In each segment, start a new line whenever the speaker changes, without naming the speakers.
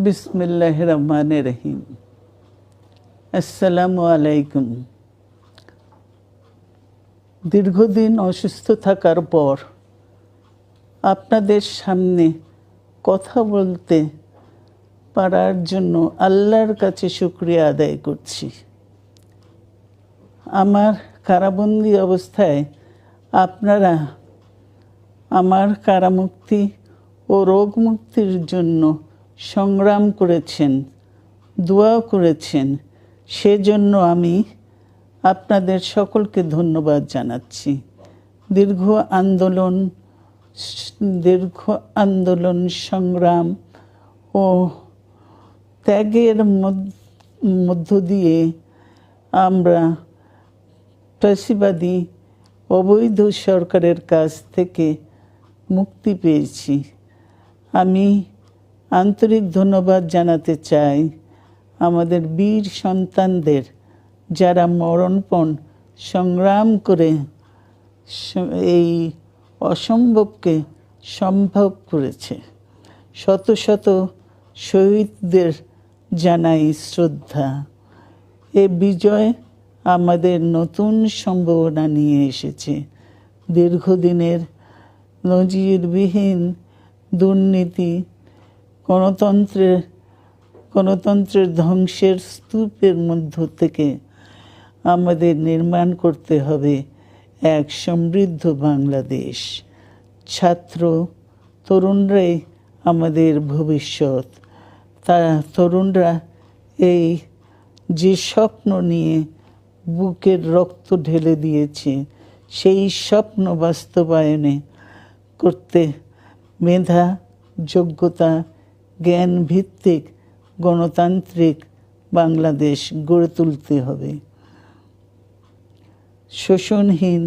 বিসমিল্লাহির রহমানির রহিম। আসসালামু আলাইকুম। দীর্ঘদিন অসুস্থ থাকার পর আপনাদের সামনে কথা বলতে পারার জন্য আল্লাহর কাছে শুকরিয়া আদায় করছি। আমার কারাবন্দী অবস্থায় আপনারা আমার কারামুক্তি ও রোগ মুক্তির জন্য সংগ্রাম করেছেন, দোয়া করেছেন। সেজন্য আমি আপনাদের সকলকে ধন্যবাদ জানাচ্ছি। দীর্ঘ আন্দোলন সংগ্রাম ও ত্যাগের মধ্য দিয়ে আমরা ফ্যাসিবাদী অবৈধ সরকারের কাছ থেকে মুক্তি পেয়েছি। আমি আন্তরিক ধন্যবাদ জানাতে চাই আমাদের বীর সন্তানদের, যারা মরণপণ সংগ্রাম করে এই অসম্ভবকে সম্ভব করেছে। শত শত শহীদদের জানাই শ্রদ্ধা। এ বিজয় আমাদের নতুন সম্ভাবনা নিয়ে এসেছে। দীর্ঘদিনের নজিরবিহীন দুর্নীতি, গণতন্ত্রের ধ্বংসের স্তূপের মধ্য থেকে আমাদের নির্মাণ করতে হবে এক সমৃদ্ধ বাংলাদেশ। ছাত্র তরুণরাই আমাদের ভবিষ্যৎ। তরুণরা এই যে স্বপ্ন নিয়ে বুকের রক্ত ঢেলে দিয়েছে, সেই স্বপ্ন বাস্তবায়নে করতে মেধা, যোগ্যতা, জ্ঞান ভিত্তিক গণতান্ত্রিক বাংলাদেশ গড়ে তুলতে হবে। শোষণহীন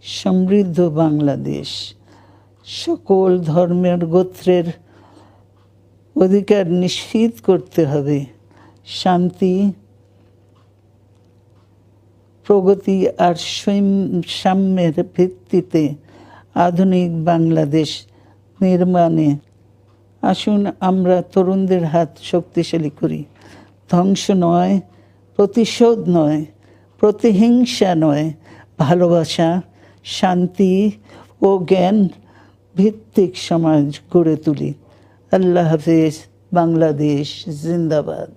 সমৃদ্ধ বাংলাদেশ। সকল ধর্মের গোত্রের অধিকার নিশ্চিত করতে হবে। শান্তি, প্রগতি আর সাম্যের ভিত্তিতে আধুনিক বাংলাদেশ নির্মাণে আসুন আমরা তরুণদের হাত শক্তিশালী করি। ধ্বংস নয়, প্রতিশোধ নয়, প্রতিহিংসা নয়, ভালোবাসা, শান্তি ও জ্ঞান ভিত্তিক সমাজ গড়ে তুলি। আল্লাহ হাফেজ। বাংলাদেশ জিন্দাবাদ।